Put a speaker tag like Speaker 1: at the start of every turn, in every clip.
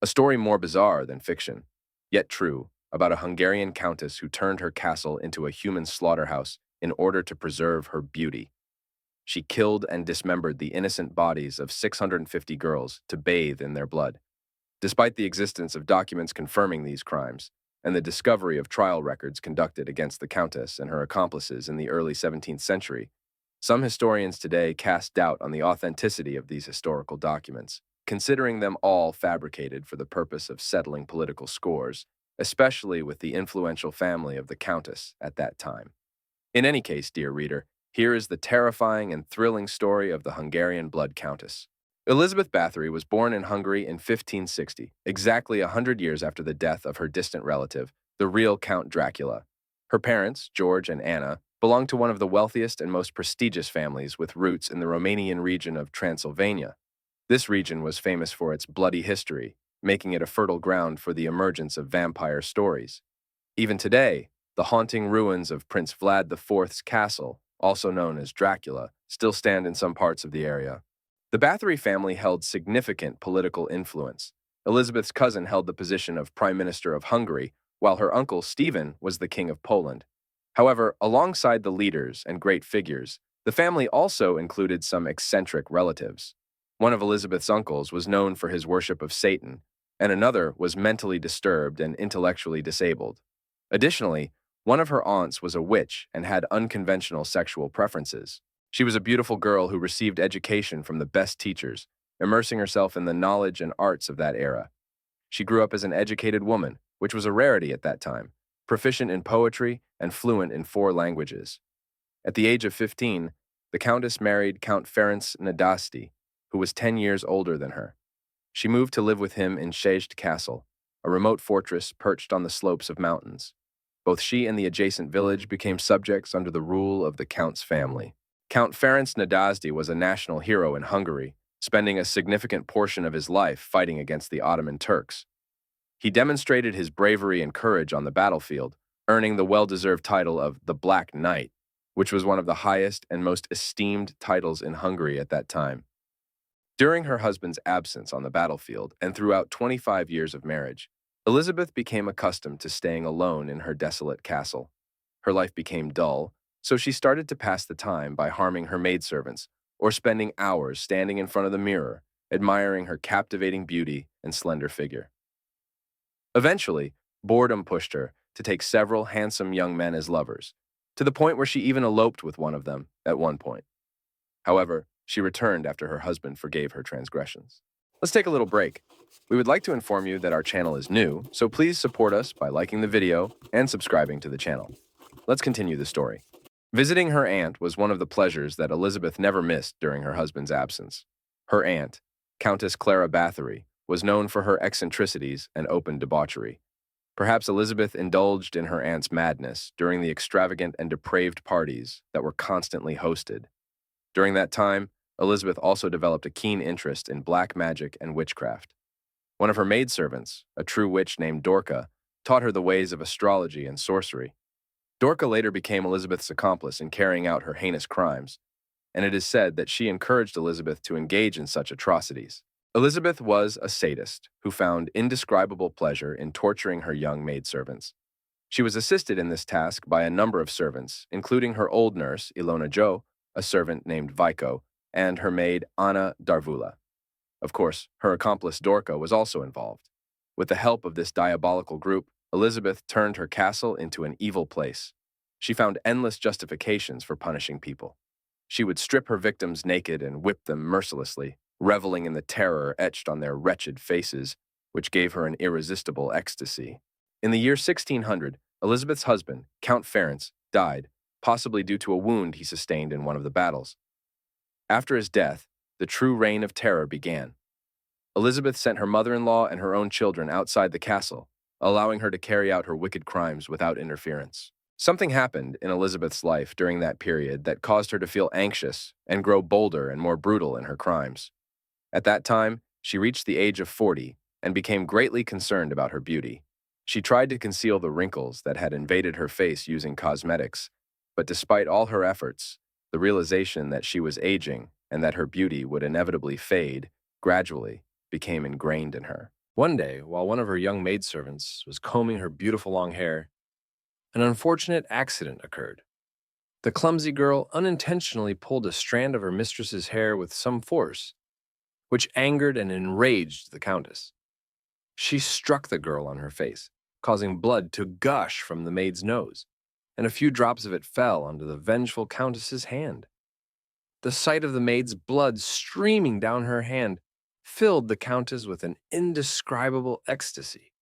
Speaker 1: A story more bizarre than fiction, yet true, about a Hungarian countess who turned her castle into a human slaughterhouse in order to preserve her beauty. She killed and dismembered the innocent bodies of 650 girls to bathe in their blood. Despite the existence of documents confirming these crimes, and the discovery of trial records conducted against the countess and her accomplices in the early 17th century, some historians today cast doubt on the authenticity of these historical documents, considering them all fabricated for the purpose of settling political scores, especially with the influential family of the countess at that time. In any case, dear reader, here is the terrifying and thrilling story of the Hungarian blood countess. Elizabeth Báthory was born in Hungary in 1560, exactly 100 years after the death of her distant relative, the real Count Dracula. Her parents, George and Anna, belonged to one of the wealthiest and most prestigious families with roots in the Romanian region of Transylvania. This region was famous for its bloody history, making it a fertile ground for the emergence of vampire stories. Even today, the haunting ruins of Prince Vlad IV's castle, also known as Dracula, still stand in some parts of the area. The Báthory family held significant political influence. Elizabeth's cousin held the position of Prime Minister of Hungary, while her uncle Stephen was the King of Poland. However, alongside the leaders and great figures, the family also included some eccentric relatives. One of Elizabeth's uncles was known for his worship of Satan, and another was mentally disturbed and intellectually disabled. Additionally, one of her aunts was a witch and had unconventional sexual preferences. She was a beautiful girl who received education from the best teachers, immersing herself in the knowledge and arts of that era. She grew up as an educated woman, which was a rarity at that time, proficient in poetry and fluent in 4 languages. At the age of 15, the Countess married Count Ferenc Nadasdy, who was 10 years older than her. She moved to live with him in Szeged Castle, a remote fortress perched on the slopes of mountains. Both she and the adjacent village became subjects under the rule of the Count's family. Count Ferenc Nadasdy was a national hero in Hungary, spending a significant portion of his life fighting against the Ottoman Turks. He demonstrated his bravery and courage on the battlefield, earning the well-deserved title of the Black Knight, which was one of the highest and most esteemed titles in Hungary at that time. During her husband's absence on the battlefield and throughout 25 years of marriage, Elizabeth became accustomed to staying alone in her desolate castle. Her life became dull, so she started to pass the time by harming her maidservants or spending hours standing in front of the mirror, admiring her captivating beauty and slender figure. Eventually, boredom pushed her to take several handsome young men as lovers, to the point where she even eloped with one of them at one point. However, she returned after her husband forgave her transgressions. Let's take a little break. We would like to inform you that our channel is new, so please support us by liking the video and subscribing to the channel. Let's continue the story. Visiting her aunt was one of the pleasures that Elizabeth never missed during her husband's absence. Her aunt, Countess Clara Báthory, was known for her eccentricities and open debauchery. Perhaps Elizabeth indulged in her aunt's madness during the extravagant and depraved parties that were constantly hosted. During that time, Elizabeth also developed a keen interest in black magic and witchcraft. One of her maidservants, a true witch named Dorca, taught her the ways of astrology and sorcery. Dorca later became Elizabeth's accomplice in carrying out her heinous crimes, and it is said that she encouraged Elizabeth to engage in such atrocities. Elizabeth was a sadist who found indescribable pleasure in torturing her young maidservants. She was assisted in this task by a number of servants, including her old nurse, Ilona Jo, a servant named Vico, and her maid, Anna Darvula. Of course, her accomplice Dorca was also involved. With the help of this diabolical group, Elizabeth turned her castle into an evil place. She found endless justifications for punishing people. She would strip her victims naked and whip them mercilessly, reveling in the terror etched on their wretched faces, which gave her an irresistible ecstasy. In the year 1600, Elizabeth's husband, Count Ferenc, died, possibly due to a wound he sustained in one of the battles. After his death, the true reign of terror began. Elizabeth sent her mother-in-law and her own children outside the castle, allowing her to carry out her wicked crimes without interference. Something happened in Elizabeth's life during that period that caused her to feel anxious and grow bolder and more brutal in her crimes. At that time, she reached the age of 40 and became greatly concerned about her beauty. She tried to conceal the wrinkles that had invaded her face using cosmetics, but despite all her efforts, the realization that she was aging and that her beauty would inevitably fade gradually became ingrained in her. One day, while one of her young maidservants was combing her beautiful long hair, an unfortunate accident occurred. The clumsy girl unintentionally pulled a strand of her mistress's hair with some force, which angered and enraged the countess. She struck the girl on her face, causing blood to gush from the maid's nose, and a few drops of it fell onto the vengeful countess's hand. The sight of the maid's blood streaming down her hand filled the countess with an indescribable ecstasy.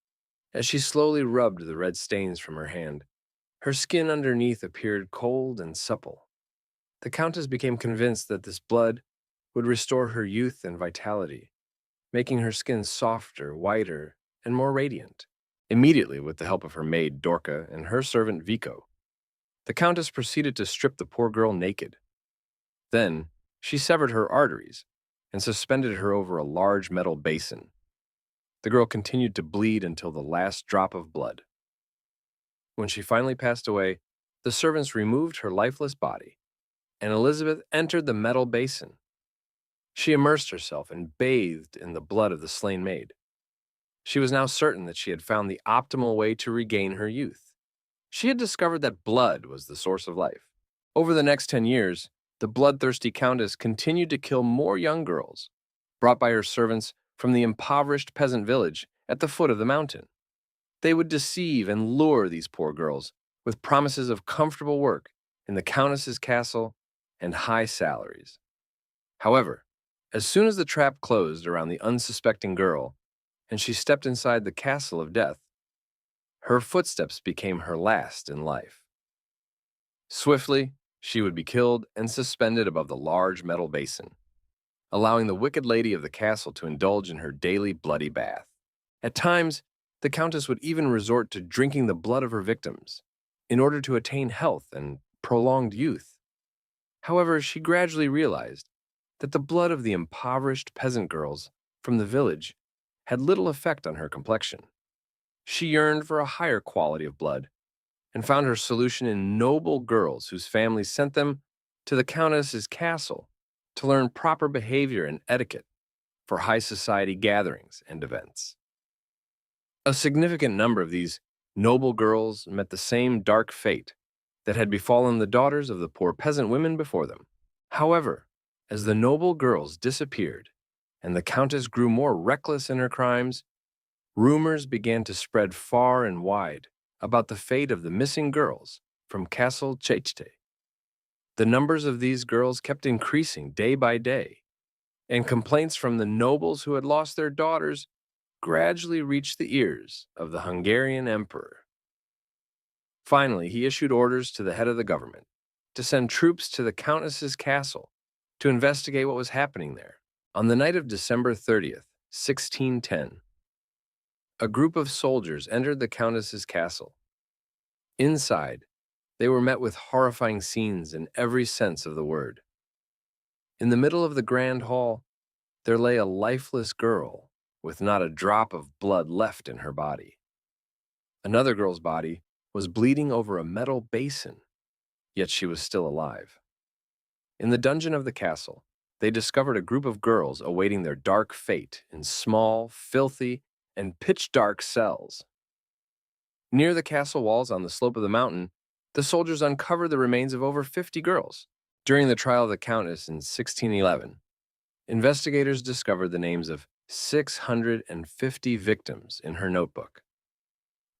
Speaker 1: As she slowly rubbed the red stains from her hand, her skin underneath appeared cold and supple. The countess became convinced that this blood would restore her youth and vitality, making her skin softer, whiter, and more radiant. Immediately, with the help of her maid Dorca and her servant Vico, the countess proceeded to strip the poor girl naked. Then, she severed her arteries and suspended her over a large metal basin. The girl continued to bleed until the last drop of blood. When she finally passed away, the servants removed her lifeless body, and Elizabeth entered the metal basin. She immersed herself and bathed in the blood of the slain maid. She was now certain that she had found the optimal way to regain her youth. She had discovered that blood was the source of life. Over the next 10 years, the bloodthirsty countess continued to kill more young girls, brought by her servants from the impoverished peasant village at the foot of the mountain. They would deceive and lure these poor girls with promises of comfortable work in the countess's castle and high salaries. However, as soon as the trap closed around the unsuspecting girl and she stepped inside the castle of death, her footsteps became her last in life. Swiftly, she would be killed and suspended above the large metal basin, allowing the wicked lady of the castle to indulge in her daily bloody bath. At times, the countess would even resort to drinking the blood of her victims in order to attain health and prolonged youth. However, she gradually realized that the blood of the impoverished peasant girls from the village had little effect on her complexion. She yearned for a higher quality of blood and found her solution in noble girls whose families sent them to the countess's castle to learn proper behavior and etiquette for high society gatherings and events. A significant number of these noble girls met the same dark fate that had befallen the daughters of the poor peasant women before them. However, as the noble girls disappeared and the countess grew more reckless in her crimes, rumors began to spread far and wide about the fate of the missing girls from Castle Chechte. The numbers of these girls kept increasing day by day, and complaints from the nobles who had lost their daughters gradually reached the ears of the Hungarian emperor. Finally, he issued orders to the head of the government to send troops to the countess's castle to investigate what was happening there. On the night of December 30th, 1610, a group of soldiers entered the countess's castle. Inside, they were met with horrifying scenes in every sense of the word. In the middle of the grand hall, there lay a lifeless girl with not a drop of blood left in her body. Another girl's body was bleeding over a metal basin, yet she was still alive. In the dungeon of the castle, they discovered a group of girls awaiting their dark fate in small, filthy, and pitch-dark cells. Near the castle walls on the slope of the mountain, the soldiers uncovered the remains of over 50 girls. During the trial of the countess in 1611, investigators discovered the names of 650 victims in her notebook.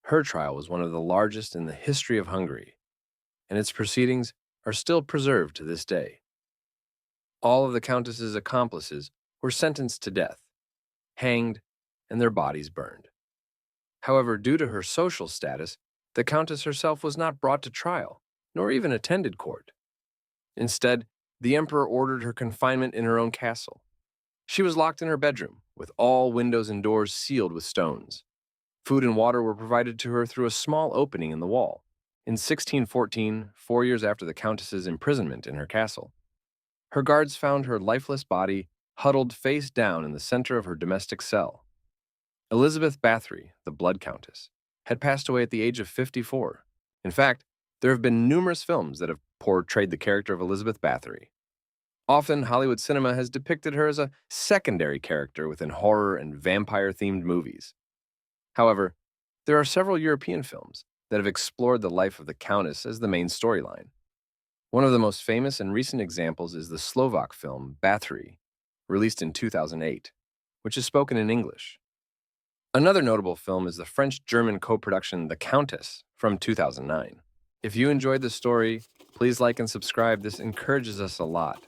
Speaker 1: Her trial was one of the largest in the history of Hungary, and its proceedings are still preserved to this day. All of the countess's accomplices were sentenced to death, hanged, and their bodies burned. However, due to her social status, the countess herself was not brought to trial, nor even attended court. Instead, the emperor ordered her confinement in her own castle. She was locked in her bedroom, with all windows and doors sealed with stones. Food and water were provided to her through a small opening in the wall. In 1614, 4 years after the countess's imprisonment in her castle, her guards found her lifeless body huddled face down in the center of her domestic cell. Elizabeth Báthory, the Blood Countess, had passed away at the age of 54. In fact, there have been numerous films that have portrayed the character of Elizabeth Báthory. Often, Hollywood cinema has depicted her as a secondary character within horror and vampire-themed movies. However, there are several European films that have explored the life of the Countess as the main storyline. One of the most famous and recent examples is the Slovak film Báthory, released in 2008, which is spoken in English. Another notable film is the French-German co-production The Countess from 2009. If you enjoyed the story, please like and subscribe. This encourages us a lot.